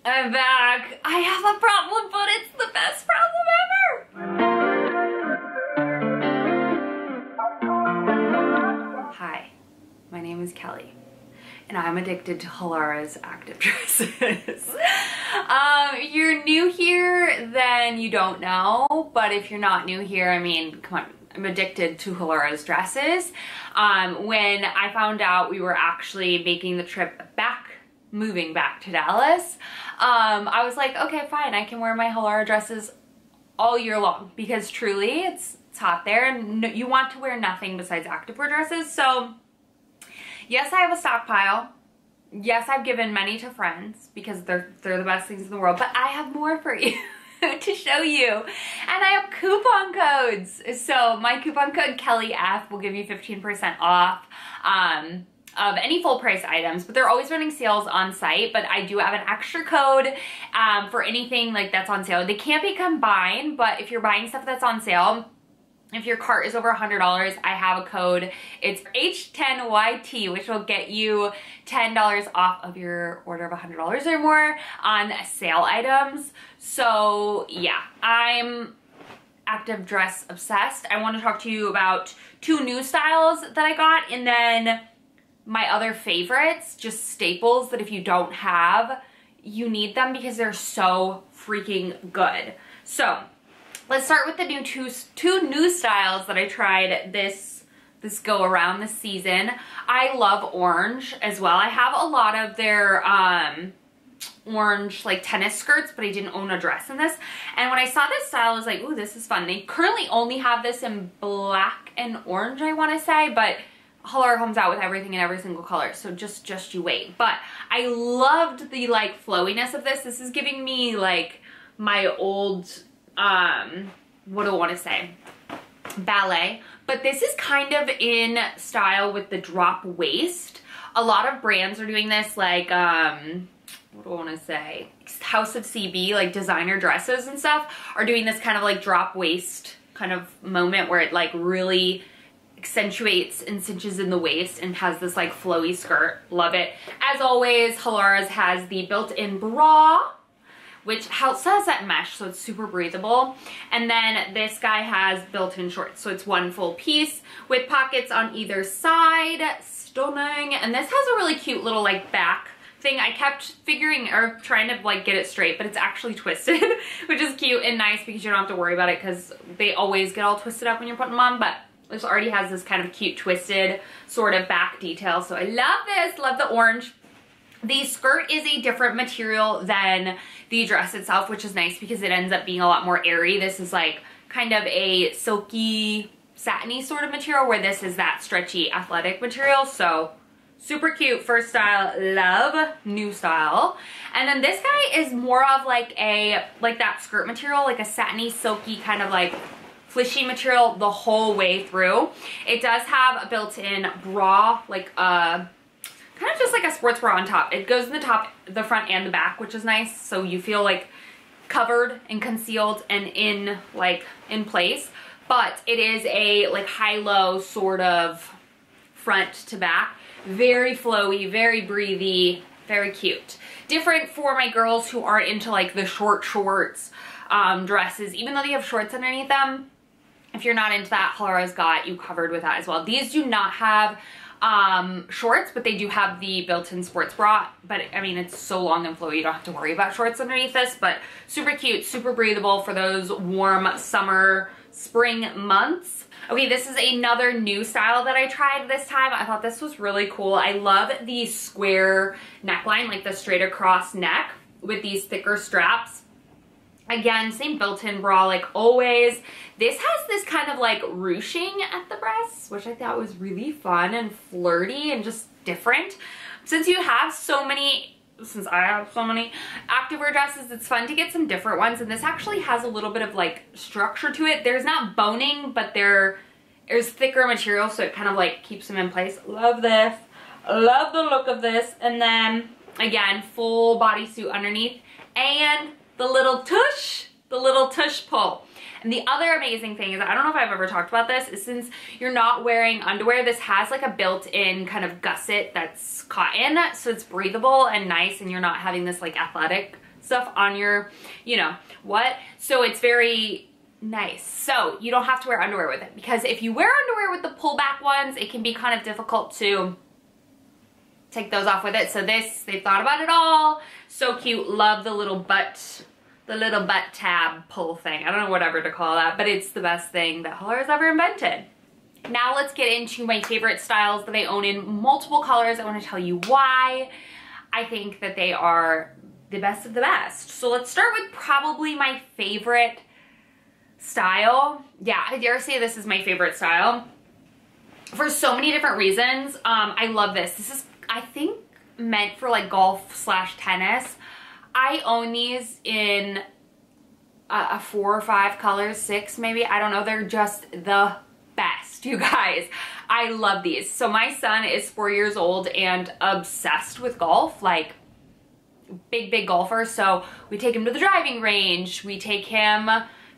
I'm back. I have a problem, but it's the best problem ever. Hi, my name is Kelly, and I'm addicted to Halara's active dresses. If you're new here, then you don't know, but if you're not new here, I mean, come on. I'm addicted to Halara's dresses. When I found out we were actually making the trip back, moving back to Dallas, I was like, okay, fine, I can wear my Halara dresses all year long because truly it's hot there and you want to wear nothing besides activewear dresses. So yes, I have a stockpile. Yes, I've given many to friends because they're the best things in the world, but I have more for you. To show you, and I have coupon codes. So my coupon code KellyF will give you 15% off of any full price items, but they're always running sales on site. But I do have an extra code for anything like that's on sale. They can't be combined, but if you're buying stuff that's on sale, if your cart is over $100, I have a code. It's H10YT, which will get you $10 off of your order of $100 or more on sale items. So yeah, I'm active dress obsessed. I want to talk to you about two new styles that I got, and then my other favorites, just staples that if you don't have, you need them because they're so freaking good. So let's start with the new two new styles that I tried this go around this season. I love orange as well. I have a lot of their orange like tennis skirts, but I didn't own a dress in this. And when I saw this style, I was like, ooh, this is fun. They currently only have this in black and orange, I want to say, but Halara comes out with everything in every single color, so just you wait. But I loved the like flowiness of this. This is giving me like my old what do I want to say, ballet, but this is kind of in style with the drop waist. A lot of brands are doing this, like what do I want to say, House of CB, like designer dresses and stuff are doing this kind of like drop waist kind of moment where it like really accentuates and cinches in the waist and has this like flowy skirt. Love it. As always, Halara's has the built-in bra, which also has that mesh, so it's super breathable. And then this guy has built-in shorts, so it's one full piece with pockets on either side. Stunning. And this has a really cute little like back thing. I kept figuring or trying to like get it straight, but it's actually twisted, which is cute and nice because you don't have to worry about it because they always get all twisted up when you're putting them on. But this already has this kind of cute twisted sort of back detail. So I love this, love the orange. The skirt is a different material than the dress itself, which is nice because it ends up being a lot more airy. This is like kind of a silky, satiny sort of material, where this is that stretchy athletic material. So super cute. First style, love. New style. And then this guy is more of like that skirt material, like a satiny, silky kind of like flishy material the whole way through. It does have a built-in bra, like kind of just like a sports bra on top. It goes in the top, the front, and the back, which is nice. So you feel like covered and concealed and in place. But it is a like high-low sort of front to back. Very flowy, very breathy, very cute. Different for my girls who are into like the shorts dresses, even though they have shorts underneath them. If you're not into that, Halara's got you covered with that as well. These do not have shorts, but they do have the built-in sports bra. But I mean, it's so long and flowy, you don't have to worry about shorts underneath this. But super cute, super breathable for those warm summer, spring months. Okay, this is another new style that I tried this time. I thought this was really cool. I love the square neckline, like the straight across neck with these thicker straps. Again, same built-in bra like always. This has this kind of like ruching at the breasts, which I thought was really fun and flirty and just different. Since I have so many activewear dresses, it's fun to get some different ones. And this actually has a little bit of like structure to it. There's not boning, but there's thicker material, so it kind of like keeps them in place. Love this. Love the look of this. And then again, full bodysuit underneath and the little tush pull. And the other amazing thing is, I don't know if I've ever talked about this, is since you're not wearing underwear, this has like a built-in kind of gusset that's cotton, so it's breathable and nice, and you're not having this like athletic stuff on your, you know, what. So it's very nice. So you don't have to wear underwear with it, because if you wear underwear with the pullback ones, it can be kind of difficult to take those off with it. So this, they thought about it all. So cute. Love the little butt tab pull thing. I don't know whatever to call that, but it's the best thing that Halara's ever invented. Now let's get into my favorite styles that I own in multiple colors. I want to tell you why I think that they are the best of the best. So let's start with probably my favorite style. Yeah, I dare say this is my favorite style for so many different reasons. I love this. This is, I think, meant for like golf / tennis. I own these in a 4 or 5 colors, 6 maybe. I don't know. They're just the best, you guys. I love these. So my son is 4 years old and obsessed with golf, like big golfer. So we take him to the driving range. We take him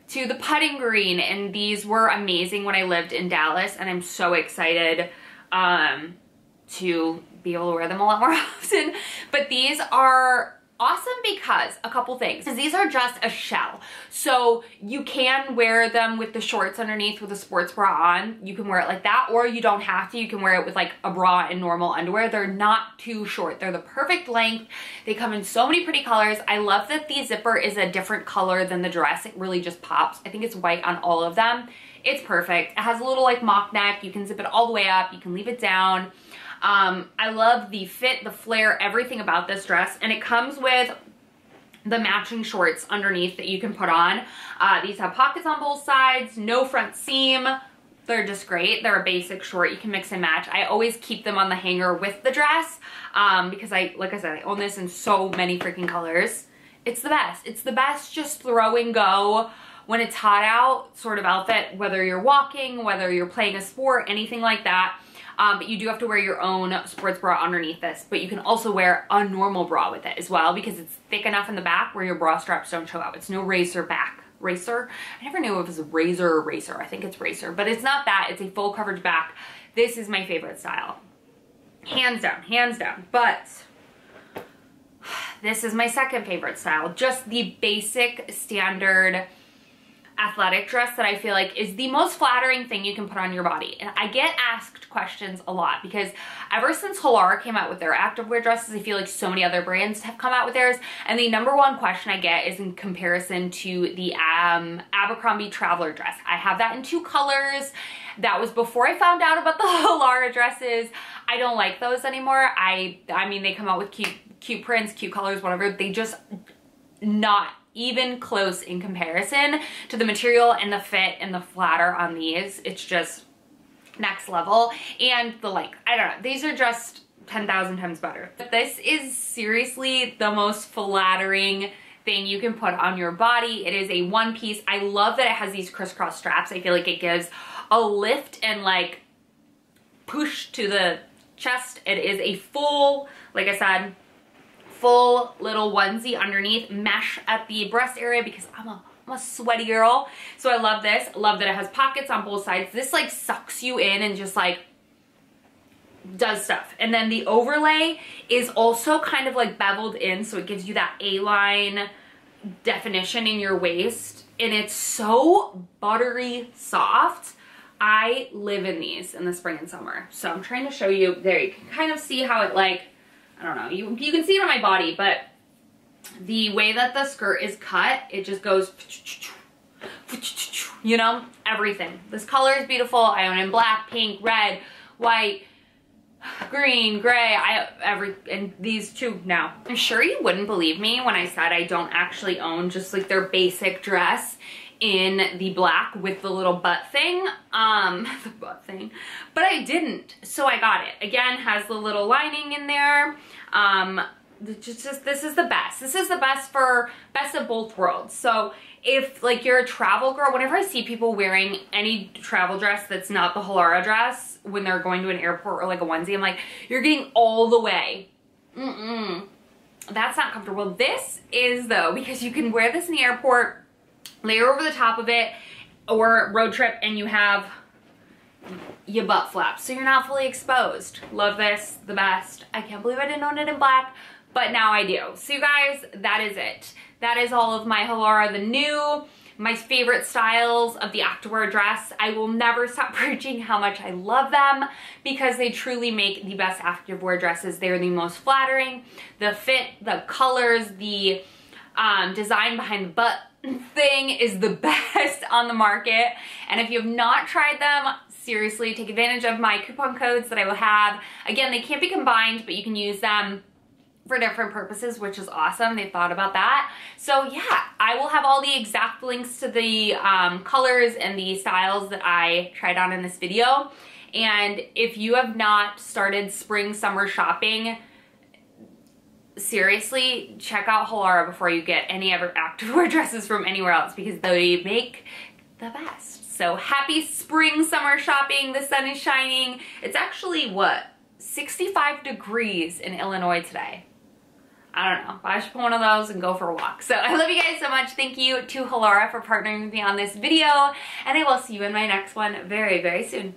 to the putting green, and these were amazing when I lived in Dallas, and I'm so excited to be able to wear them a lot more often. But these are awesome because a couple things. These are just a shell. So you can wear them with the shorts underneath with a sports bra on. You can wear it like that, or you don't have to. You can wear it with like a bra and normal underwear. They're not too short. They're the perfect length. They come in so many pretty colors. I love that the zipper is a different color than the dress. It really just pops. I think it's white on all of them. It's perfect. It has a little like mock neck. You can zip it all the way up. You can leave it down. I love the fit, the flare, everything about this dress, and it comes with the matching shorts underneath that you can put on. These have pockets on both sides, no front seam. They're just great. They're a basic short. You can mix and match. I always keep them on the hanger with the dress because like I said, I own this in so many freaking colors. It's the best. It's the best just throw and go when it's hot out sort of outfit, whether you're walking, whether you're playing a sport, anything like that. But you do have to wear your own sports bra underneath this, but you can also wear a normal bra with it as well because it's thick enough in the back where your bra straps don't show out. It's no racer back. Racer? I never knew if it was a razor or racer. I think it's racer, but it's not that. It's a full coverage back. This is my favorite style. Hands down, hands down. But this is my second favorite style. Just the basic standard athletic dress that I feel like is the most flattering thing you can put on your body. And I get asked questions a lot because ever since Halara came out with their activewear dresses, I feel like so many other brands have come out with theirs. And the number one question I get is in comparison to the Abercrombie Traveler dress. I have that in 2 colors. That was before I found out about the Halara dresses. I don't like those anymore. I mean, they come out with cute prints, cute colors, whatever. They just not even close in comparison to the material and the fit and the flatter on these. It's just next level. And the length, I don't know, these are just 10,000 times better. But this is seriously the most flattering thing you can put on your body. It is a one piece. I love that it has these crisscross straps. I feel like it gives a lift and like push to the chest. It is a full, like I said, full little onesie underneath, mesh at the breast area because I'm a sweaty girl. So I love this. Love that it has pockets on both sides. This like sucks you in and just like does stuff. And then the overlay is also kind of like beveled in, so it gives you that A-line definition in your waist. And it's so buttery soft. I live in these in the spring and summer. So I'm trying to show you there. You can kind of see how it like, I don't know, you can see it on my body, but the way that the skirt is cut, it just goes, you know, everything. This color is beautiful. I own it in black, pink, red, white, green, gray, and these 2 now. I'm sure you wouldn't believe me when I said I don't actually own just like their basic dress in the black with the little butt thing, the butt thing, but I didn't, so I got it. Again, has the little lining in there. Just this is the best. This is the best for best of both worlds. So if like you're a travel girl, whenever I see people wearing any travel dress that's not the Halara dress when they're going to an airport or like a onesie, I'm like, you're getting all the way. That's not comfortable. This is though, because you can wear this in the airport, layer over the top of it, or road trip, and you have your butt flaps, so you're not fully exposed. Love this, the best. I can't believe I didn't own it in black, but now I do. So you guys, that is it. That is all of my Halara the New, my favorite styles of the activewear dress. I will never stop preaching how much I love them because they truly make the best activewear dresses. They're the most flattering. The fit, the colors, the design behind the butt thing is the best on the market. And if you have not tried them, seriously, take advantage of my coupon codes that I will have. Again, they can't be combined, but you can use them for different purposes, which is awesome. They thought about that. So yeah, I will have all the exact links to the colors and the styles that I tried on in this video. And if you have not started spring summer shopping, seriously, check out Halara before you get any other activewear dresses from anywhere else because they make the best. So happy spring summer shopping. The sun is shining. It's actually what, 65 degrees in Illinois today. I don't know, but I should put one of those and go for a walk. So I love you guys so much. Thank you to Halara for partnering with me on this video, and I will see you in my next one very, very soon.